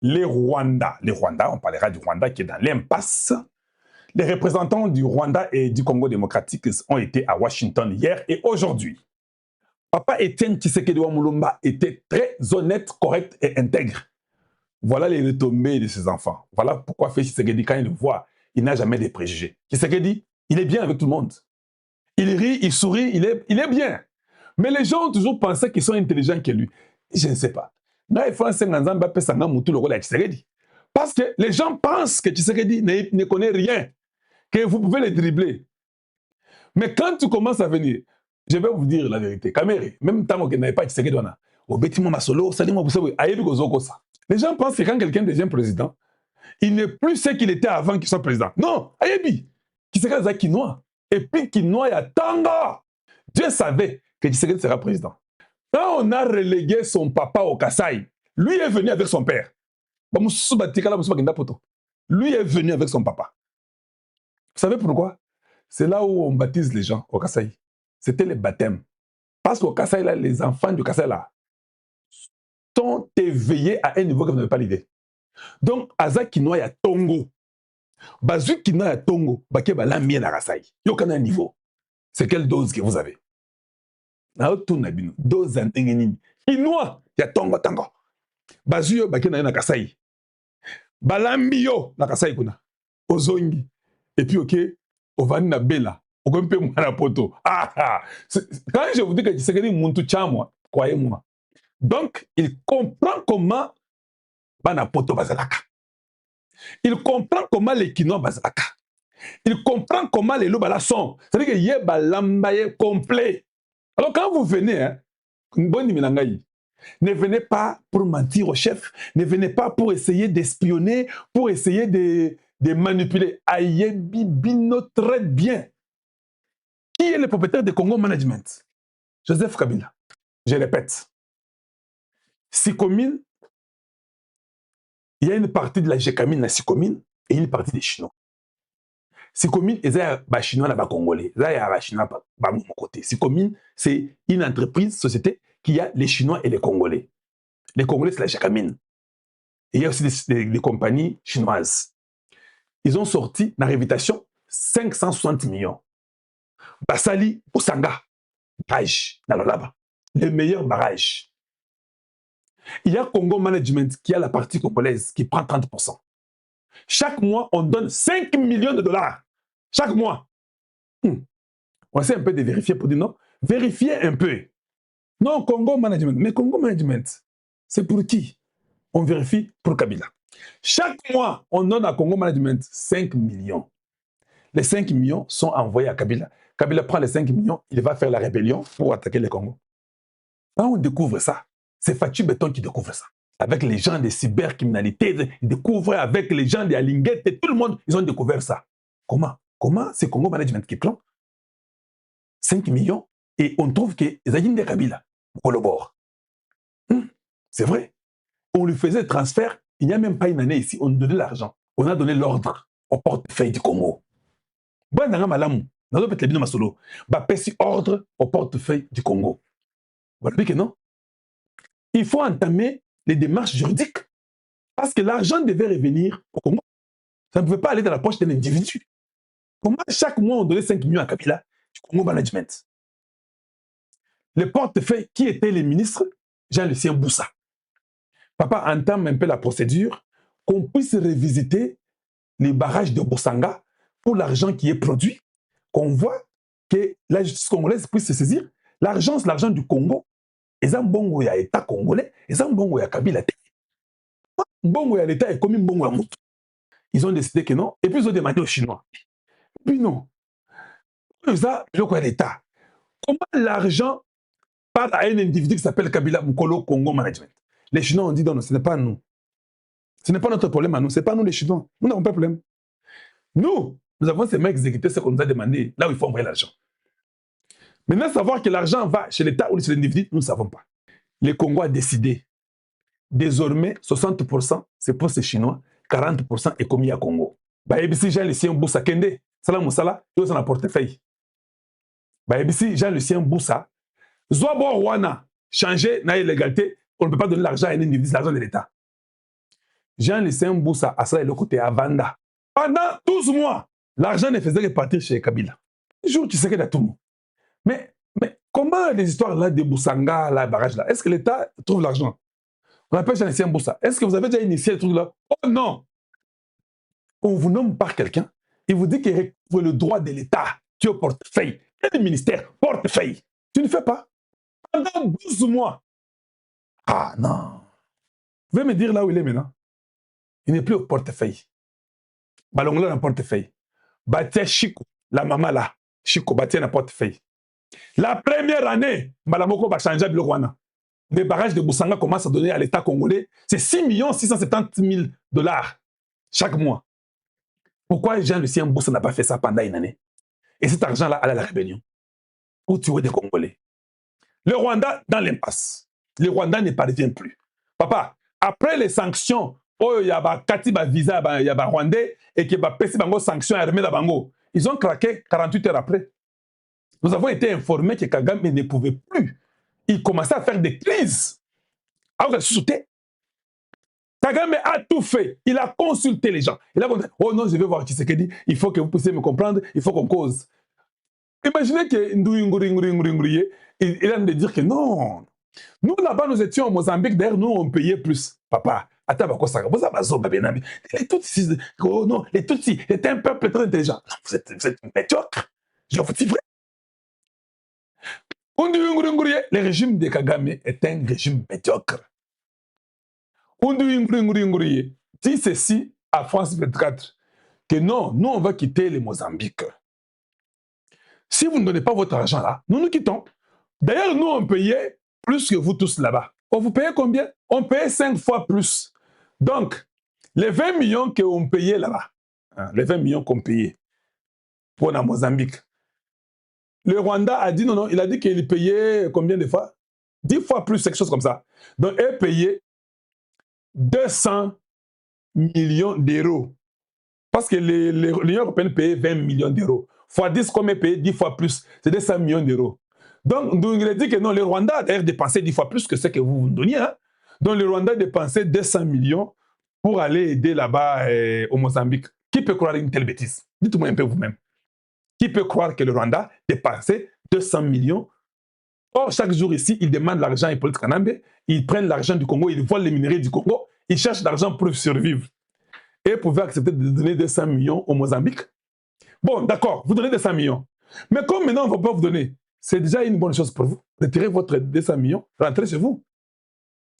les Rwandais, on parlera du Rwanda qui est dans l'impasse. Les représentants du Rwanda et du Congo démocratique ont été à Washington hier et aujourd'hui. Papa Étienne Tshisekedi Wamulumba était très honnête, correct et intègre. Voilà les retombées de ses enfants. Voilà pourquoi Félix Tshisekedi, quand il le voit, il n'a jamais de préjugés. Tshisekedi, il est bien avec tout le monde. Il rit, il sourit, il est bien. Mais les gens ont toujours pensé qu'ils sont intelligents que lui. Je ne sais pas. Parce que les gens pensent que Tshisekedi ne connaît rien, que vous pouvez les dribbler. Mais quand tu commences à venir, je vais vous dire la vérité. Kamere, même tant que n'avait pas Tshisekedi, les gens pensent que quand quelqu'un devient président, il n'est plus ce qu'il était avant qu'il soit président. Non, Ayebi, Tshisekedi est quinois. Et puis quinois, il y a Tango. Dieu savait que Tshisekedi sera président. Quand on a relégué son papa au Kasaï, lui est venu avec son père. Lui est venu avec son papa. Vous savez pourquoi? C'est là où on baptise les gens au Kasaï. C'était les baptêmes. Parce qu'au Kasaï, là, les enfants du Kasaï là, sont éveillés à un niveau que vous n'avez pas l'idée. Donc, Aza Kinoa ya Tongo. Bazu Kinoa ya Tongo. Baké Balamien na Kasaï. Yo kana un niveau. C'est quelle dose que vous avez? Dose antengenini. Kinoa ya Tongo Tango. Bazu yo baké na Kasaï. Balambi yo na Kasaï kuna. Ozongi. Et puis, ok, Ovani na Bela. Okompe mwana poto. Quand je vous dis que Tshisekedi muntu chamwa, croyez-moi. Donc, il comprend comment bana poto bazalaka. Il comprend comment les Kinois bazalaka. Il comprend comment les lobala sont. C'est-à-dire que yé balambaye complet. Alors, quand vous venez, hein, ne venez pas pour mentir au chef, ne venez pas pour essayer d'espionner, pour essayer de manipuler. Ayebi Bino très bien. Qui est le propriétaire de Congo Management? Joseph Kabila. Je répète. Sikomine, il y a une partie de la Gécamine, la Sikomine, et une partie des Chinois. Sikomine, il y a des Chinois et des Congolais. Il y a des Chinois de mon côté. Sikomine, c'est une entreprise, société, qui a les Chinois et les Congolais. Les Congolais, c'est la Gécamine. Et il y a aussi des compagnies chinoises. Ils ont sorti, dans la réputation, 560 millions. Basali, Osanga, barrage, dans le là-bas. Les meilleurs barrages. Il y a Congo Management qui a la partie congolaise qui prend 30%. Chaque mois, on donne 5 millions de dollars. Chaque mois. On essaie un peu de vérifier pour dire non. Vérifiez un peu. Non, Congo Management. Mais Congo Management, c'est pour qui? On vérifie pour Kabila. Chaque mois, on donne à Congo Management 5 millions. Les 5 millions sont envoyés à Kabila. Kabila prend les 5 millions, il va faire la rébellion pour attaquer les Congo. Quand on découvre ça, c'est Fatou Béton qui découvre ça. Avec les gens de cybercriminalité, ils découvrent avec les gens de Alinguette, et tout le monde, ils ont découvert ça. Comment? Comment c'est Congo Management qui prend 5 millions et on trouve que Zayine de Kabila collabore. C'est vrai. On lui faisait le transfert, il n'y a même pas une année ici, on donnait l'argent. On a donné l'ordre au portefeuille du Congo. Bon, on a fait ordre au portefeuille du Congo. Voilà que non. Il faut entamer les démarches juridiques parce que l'argent devait revenir au Congo. Ça ne pouvait pas aller dans la poche d'un individu. Comment chaque mois on donnait 5 millions à Kabila du Congo Management? Le portefeuille, qui était le ministre? Jean-Lucien Boussa. Papa entame un peu la procédure, qu'on puisse revisiter les barrages de Boussanga pour l'argent qui est produit, qu'on voit que la justice congolaise puisse se saisir. L'argent, c'est l'argent du Congo. Et ça, bongo ya État congolais, et ça, bongo ya Kabila. Bongo ya l'État est comme un bongo ya Moutou. Ils ont décidé que non, et puis ils ont demandé aux Chinois. Et puis non. Ça, je crois l'État. Comment l'argent part à un individu qui s'appelle Kabila Mukolo Congo Management? Les Chinois ont dit non, ce n'est pas nous. Ce n'est pas notre problème à nous, ce n'est pas nous les Chinois. Nous n'avons pas de problème. Nous avons seulement exécuté ce qu'on nous a demandé, là où il faut envoyer l'argent. Maintenant, savoir que l'argent va chez l'État ou chez l'individu, nous ne savons pas. Le Congo a décidé. Désormais, 60%, c'est pour ces Chinois, 40% est commis à Congo. Baébisi Jean-Lucien Boussa Kende, Salam Moussala, ils ont un portefeuille. Baébisi Jean-Lucien Boussa, Zouabo Rwanda, changer na l'égalité, on ne peut pas donner l'argent à un individu, l'argent de l'État. Jean-Lucien Mboussa a ça de l'autre côté à Vanda. Pendant 12 mois, l'argent ne faisait que partir chez Kabila. Un jour, tu sais qu'il y a tout le monde. Mais comment les histoires là de Boussanga, là, barrage là, est-ce que l'État trouve l'argent? On appelle Jean-Lucien Mboussa. Est-ce que vous avez déjà initié le truc là? Oh non! On vous nomme par quelqu'un, il vous dit qu'il recouvre le droit de l'État. Tu es au portefeuille. Quel ministère? Portefeuille. Tu ne fais pas. Pendant 12 mois. Ah non. Vous pouvez me dire là où il est maintenant? Il n'est plus au portefeuille. Balongla dans le portefeuille. Batia Chico, la maman là. Chico, Batia dans le portefeuille. La première année, Malamoko va changer le Rwanda. Les barrages de Boussanga commencent à donner à l'État congolais, c'est 6 670 000 $ chaque mois. Pourquoi Jean-Lucien Mboussa n'a pas fait ça pendant une année? Et cet argent-là allait à la rébellion. Où tu vois des Congolais. Le Rwanda dans l'impasse. Le Rwanda ne parvient plus. Papa, après les sanctions, il y a Kati visa, il y a Rwandais, et qui a passé des sanctions armées à Bango. Ils ont craqué 48 heures après. Nous avons été informés que Kagame ne pouvait plus. Il commençait à faire des crises. Alors, il a sauté. Kagame a tout fait. Il a consulté les gens. Il a dit, oh non, je vais voir Tshisekedi. Il faut que vous puissiez me comprendre. Il faut qu'on cause. Imaginez que il a de dire que non. Nous, là-bas, nous étions au Mozambique. D'ailleurs, nous, on payait plus. Papa, attends, vous avez les Tutsis, oh non, les Tutsis, c'est un peuple très intelligent. Vous êtes médiocre. Je vous dis vrai. Le régime de Kagame est un régime médiocre. Dit ceci à France 24, que non, nous on va quitter le Mozambique. Si vous ne donnez pas votre argent là, nous nous quittons. D'ailleurs, nous on payait plus que vous tous là-bas. On vous payait combien? On payait 5 fois plus. Donc, les 20 millions qu'on payait là-bas, les 20 millions qu'on payait pour la Mozambique, le Rwanda a dit non, non, il a dit qu'il payait combien de fois? 10 fois plus, quelque chose comme ça. Donc, il payait 200 millions d'euros. Parce que l'Union européenne payait 20 millions d'euros. Fois 10, comme elle payait 10 fois plus, c'est 200 millions d'euros. Donc, il a dit que non, le Rwanda a d'ailleurs dépensé 10 fois plus que ce que vous nous donniez. Hein? Donc, le Rwanda a dépensé 200 millions pour aller aider là-bas au Mozambique. Qui peut croire une telle bêtise? Dites-moi un peu vous-même. Qui peut croire que le Rwanda dépensait 200 millions? Or, chaque jour ici, ils demandent l'argent à Hippolyte Kanambe, ils prennent l'argent du Congo, ils volent les minerais du Congo, ils cherchent l'argent pour survivre. Et pouvaient accepter de donner 200 millions au Mozambique. Bon, d'accord, vous donnez 200 millions. Mais comme maintenant, on ne va pas vous donner, c'est déjà une bonne chose pour vous. Retirez votre 200 millions, rentrez chez vous.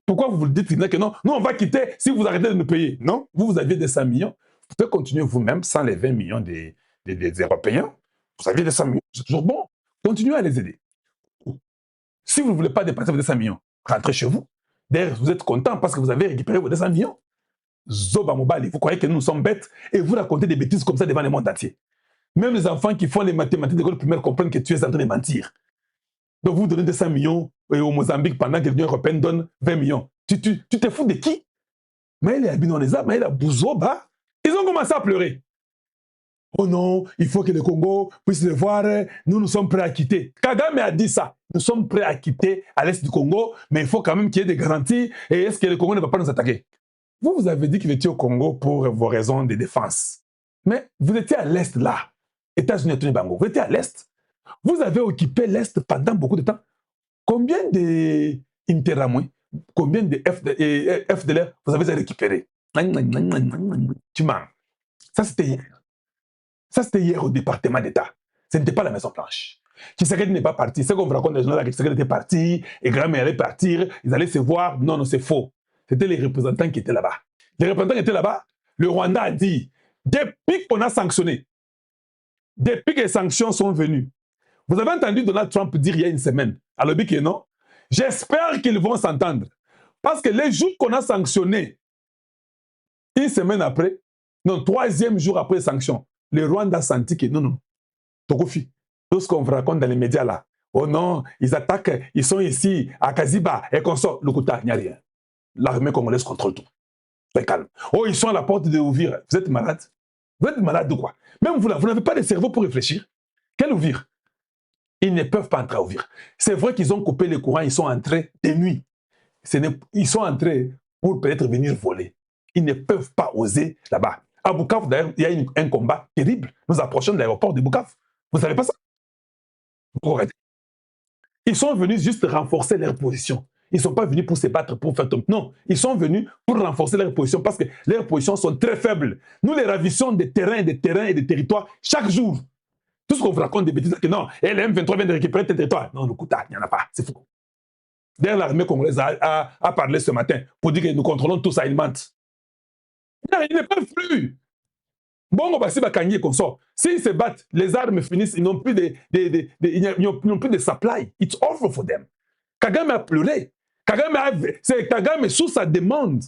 Pourquoi vous vous dites que non, nous on va quitter si vous arrêtez de nous payer? Non, vous aviez 200 millions. Vous pouvez continuer vous-même sans les 20 millions des Européens. Vous aviez 200 millions, c'est toujours bon. Continuez à les aider. Si vous ne voulez pas dépasser vos 200 millions, rentrez chez vous. D'ailleurs, vous êtes content parce que vous avez récupéré vos 200 millions. Zoba Mobali, vous croyez que nous sommes bêtes et vous racontez des bêtises comme ça devant le monde entier. Même les enfants qui font les mathématiques de l'école primaire comprennent que tu es en train de mentir. Donc vous donnez 200 millions au Mozambique pendant que l'Union européenne donne 20 millions. Tu te fous de qui? Maël Abinoneza, Maël Bouzoba, ils ont commencé à pleurer. Oh non, il faut que le Congo puisse le voir, nous sommes prêts à quitter. Kagame a dit ça, nous sommes prêts à quitter à l'est du Congo, mais il faut quand même qu'il y ait des garanties, et est-ce que le Congo ne va pas nous attaquer? Vous avez dit qu'il était au Congo pour vos raisons de défense. Mais vous étiez à l'Est là. États-Unis, Bango. Vous étiez à l'Est. Vous avez occupé l'Est pendant beaucoup de temps. Combien de Interamoué, combien de FDLR vous avez récupéré? Tu mens. Ça, c'était hier. Ça, c'était hier au département d'État. Ce n'était pas la Maison Blanche. Tshisekedi n'est pas parti. C'est qu'on vous raconte des gens là que Tshisekedi était parti, et Grand-mère allait partir, ils allaient se voir. Non, non, c'est faux. C'était les représentants qui étaient là-bas. Les représentants qui étaient là-bas, le Rwanda a dit, depuis qu'on a sanctionné, depuis que les sanctions sont venues, vous avez entendu Donald Trump dire il y a une semaine, à l'objet que non, j'espère qu'ils vont s'entendre. Parce que les jours qu'on a sanctionné, une semaine après, non, 3e jour après les sanctions, le Rwanda a senti que non, non, Tokofi, tout ce qu'on vous raconte dans les médias là, oh non, ils attaquent, ils sont ici, à Kaziba, et qu'on sort, le Kouta, il n'y a rien. L'armée congolaise contrôle tout. Soyez calme. Oh, ils sont à la porte de Ouvir. Vous êtes malade? Vous êtes malade de quoi? Même vous là, vous n'avez pas de cerveau pour réfléchir. Quel Ouvir? Ils ne peuvent pas entrer à Ouvir. C'est vrai qu'ils ont coupé les courants, ils sont entrés de nuit. Ils sont entrés pour peut-être venir voler. ils ne peuvent pas oser là-bas. À Bukavu, d'ailleurs, il y a un combat terrible. Nous approchons de l'aéroport de Bukavu. Vous ne savez pas ça? Ils sont venus juste renforcer leur position. Ils ne sont pas venus pour se battre, pour faire tomber. Non, ils sont venus pour renforcer leur position parce que leurs positions sont très faibles. Nous les ravissons des terrains, des territoires chaque jour. Tout ce qu'on vous raconte des bêtises, que non, et les M23 viennent de récupérer tes territoires. Non, il n'y en a pas, c'est fou. D'ailleurs, l'armée congolaise a parlé ce matin pour dire que nous contrôlons tout ça, ils mentent. Ils ne peuvent plus. Bon, bah, si Bakangi qu'on sort, s'ils se battent, les armes finissent, ils n'ont plus ils n'ont plus de supply. It's over for them. Kagame a pleuré. C'est Kagame sous sa demande.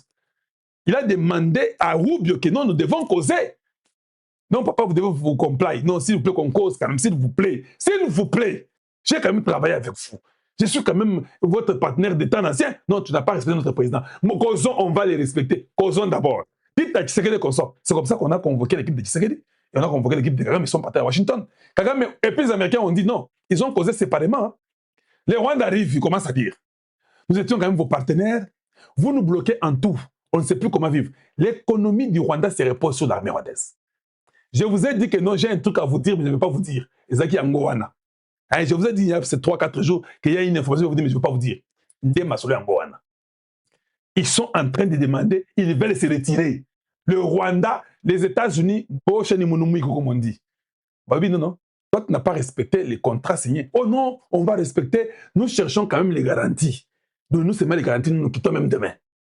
Il a demandé à Rubio que non, nous devons causer. Non, papa, vous devez vous complaire. Non, s'il vous plaît, qu'on cause quand même, s'il vous plaît. S'il vous plaît. J'ai quand même travaillé avec vous. Je suis quand même votre partenaire de temps ancien. Non, tu n'as pas respecté notre président. Causons, on va les respecter. Causons d'abord. Dites à Tshisekedi qu'on sort. C'est comme ça qu'on a convoqué l'équipe de Tshisekedi. Et on a convoqué l'équipe de Kagame, ils sont partis à Washington. Kagame, et puis les Américains ont dit non. Ils ont causé séparément. Hein. Les Rwandais arrivent, ils commencent à dire. Nous étions quand même vos partenaires. Vous nous bloquez en tout. On ne sait plus comment vivre. L'économie du Rwanda se repose sur l'armée rwandaise. Je vous ai dit que non, j'ai un truc à vous dire, mais je ne vais pas vous dire. Ezaki Angoana. Hein, je vous ai dit il y a ces 3-4 jours qu'il y a une information, je vous dis, mais je ne vais pas vous dire. Ils sont en train de demander, ils veulent se retirer. Le Rwanda, les États-Unis, comme on dit. Babi, non, non. Toi, tu n'as pas respecté les contrats signés. Oh non, on va respecter. Nous cherchons quand même les garanties. Donc, nous, c'est mal les garanties, nous nous quittons même demain.